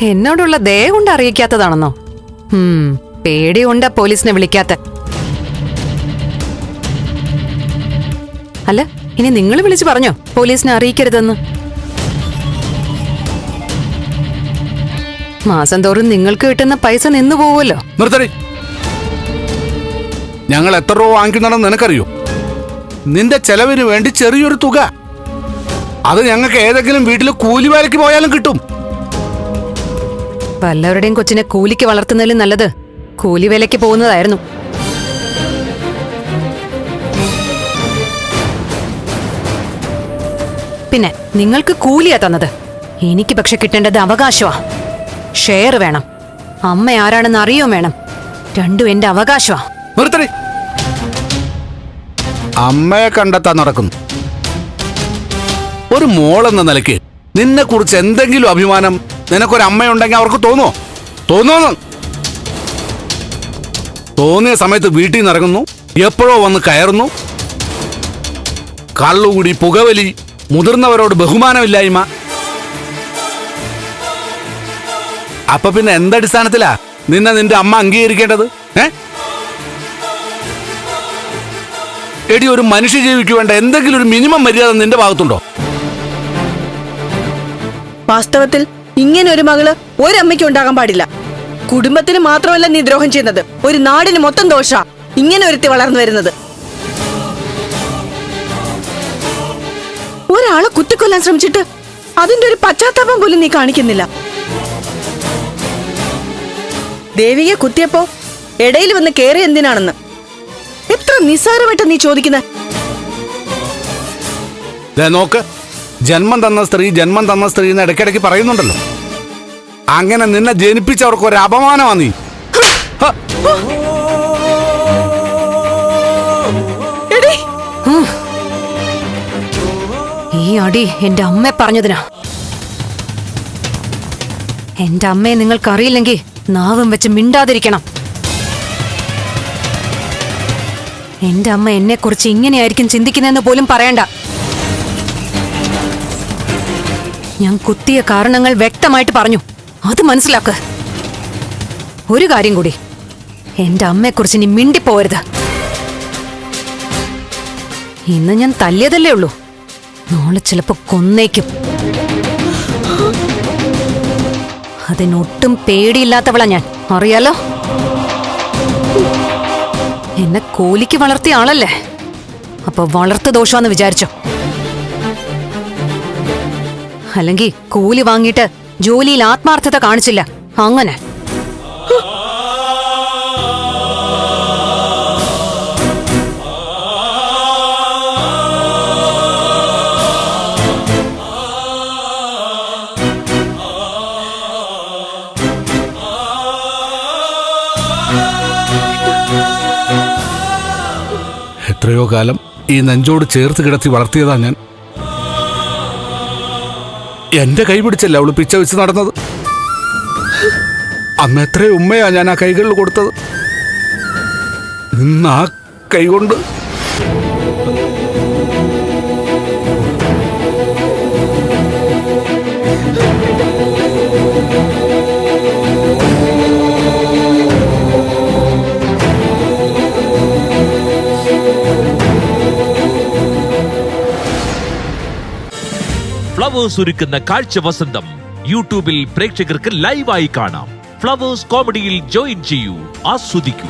എന്നോടുള്ള ദയ കൊണ്ട് അറിയിക്കാത്തതാണെന്നോ? പേടിയുണ്ട പോലീസിനെ വിളിക്കാത്ത. അല്ല, ഇനി നിങ്ങൾ വിളിച്ചു പറഞ്ഞോ പോലീസിനെ അറിയിക്കരുതെന്ന്? മാസം തോറും നിങ്ങൾക്ക് കിട്ടുന്ന പൈസ നിന്നു പോവുമല്ലോ. നിർത്തടി. ഞങ്ങൾ എത്ര രൂപ വാങ്ങിക്കുന്നുണ്ടെന്ന് നിനക്കറിയോ? നിന്റെ ചെലവിന് വേണ്ടി ചെറിയൊരു തുക. അത് ഞങ്ങൾക്ക് ഏതെങ്കിലും വീട്ടിൽ കൂലിവേലയ്ക്ക് പോയാലും കിട്ടും. വല്ലവരുടെയും കൊച്ചിനെ കൂലിക്ക് വളർത്തുന്നതിലും നല്ലത് കൂലിവേലയ്ക്ക് പോകുന്നതായിരുന്നു. പിന്നെ നിങ്ങൾക്ക് കൂലിയാ തന്നത്. എനിക്ക് പക്ഷെ കിട്ടേണ്ടത് അവകാശമാ. ഷെയർ വേണം. അമ്മ ആരാണെന്ന് അറിയോ വേണം. രണ്ടും എന്റെ അവകാശമാ. നിർത്തടി. അമ്മയെ കണ്ടെത്താൻ നടക്കുന്നു. ഒരു മോളെന്ന നിലയ്ക്ക് നിന്നെ കുറിച്ച് എന്തെങ്കിലും അഭിമാനം നിനക്കൊരമ്മയുണ്ടെങ്കിൽ അവർക്ക് തോന്നുമോ? തോന്നിയ സമയത്ത് വീട്ടിൽ നിന്ന് ഇറങ്ങുന്നു, എപ്പോഴോ വന്ന് കയറുന്നു. കള്ളുകൂടി, പുകവലി, മുതിർന്നവരോട് ബഹുമാനമില്ലായ്മ. അപ്പൊ പിന്നെ എന്തടിസ്ഥാനത്തിലാ നിന്റെ അമ്മ അംഗീകരിക്കേണ്ടത്? എടി, ഒരു മനുഷ്യ ജീവിക്ക് വേണ്ട എന്തെങ്കിലും ഒരു മിനിമം മര്യാദ നിന്റെ ഭാഗത്തുണ്ടോ? വാസ്തവത്തിൽ ഇങ്ങനെ ഒരു മകള് ഒരമ്മയ്ക്ക് ഉണ്ടാകാൻ പാടില്ല. കുടുംബത്തിന് മാത്രമല്ല നീ ദ്രോഹം ചെയ്യുന്നത്, ഒരു നാടിന് മൊത്തം ദോഷ ഇങ്ങനെ ഒരുത്തി വളർന്നു വരുന്നത്. ഒരാളെ കുത്തിക്കൊല്ലാൻ ശ്രമിച്ചിട്ട് അതിന്റെ ഒരു പശ്ചാത്താപം പോലും നീ കാണിക്കുന്നില്ല. ദേവിയെ കുത്തിയപ്പോ ഇടയിൽ വന്ന് കേറി എന്തിനാണെന്ന് എത്ര നിസ്സാരമായിട്ട് നീ ചോദിക്കുന്നത്? നോക്ക്, ജന്മം തന്ന സ്ത്രീ എന്ന് ഇടയ്ക്കിടയ്ക്ക് പറയുന്നുണ്ടല്ലോ. അങ്ങനെ നിന്നെ ജനിപ്പിച്ചവർക്ക് ഒരു അപമാനമാ നീ. ഈ അടി എന്റെ അമ്മയെ പറഞ്ഞതിനാ. എന്റെ അമ്മയെ നിങ്ങൾക്കറിയില്ലെങ്കിൽ നാവും വെച്ച് മിണ്ടാതിരിക്കണം. എന്റെ അമ്മ എന്നെ കുറിച്ച് ഇങ്ങനെയായിരിക്കും ചിന്തിക്കുന്നതെന്ന് പോലും പറയണ്ട. ഞാൻ കുത്തിയ കാരണങ്ങൾ വ്യക്തമായിട്ട് പറഞ്ഞു. അത് മനസ്സിലാക്ക്. ഒരു കാര്യം കൂടി, എന്റെ അമ്മയെക്കുറിച്ച് ഇനി മിണ്ടിപ്പോരുത്. ഇന്ന് ഞാൻ തല്ലിയതല്ലേ ഉള്ളൂ, നാളെ ചിലപ്പോ കൊന്നേക്കും. അതിനൊട്ടും പേടിയില്ലാത്തവളാ ഞാൻ, അറിയാലോ. എന്നെ കൂലിക്ക് വളർത്തിയ ആളല്ലേ, അപ്പൊ വളർത്തു ദോഷാന്ന് വിചാരിച്ചോ? അല്ലെങ്കിൽ കൂലി വാങ്ങിയിട്ട് ജോലിയിൽ ആത്മാർത്ഥത കാണിച്ചില്ല, അങ്ങനെ. എത്രയോ കാലം ഈ നെഞ്ചോട് ചേർത്ത് കിടത്തി വളർത്തിയതാ ഞാൻ. എന്റെ കൈ പിടിച്ചല്ല അവള് പിച്ച വെച്ച് നടന്നത്. അന്ന് എത്രയോ ഉമ്മയാ ഞാൻ ആ കൈകളിൽ കൊടുത്തത്. ഇന്ന് ആ കൈ കൊണ്ട് ഫ്ലവേഴ്സ് ഒരുക്കുന്ന കാഴ്ച വസന്തം യൂട്യൂബിൽ പ്രേക്ഷകർക്ക് ലൈവായി കാണാം. ഫ്ലവേഴ്സ് കോമഡിയിൽ ജോയിൻ ചെയ്യൂ, ആസ്വദിക്കൂ.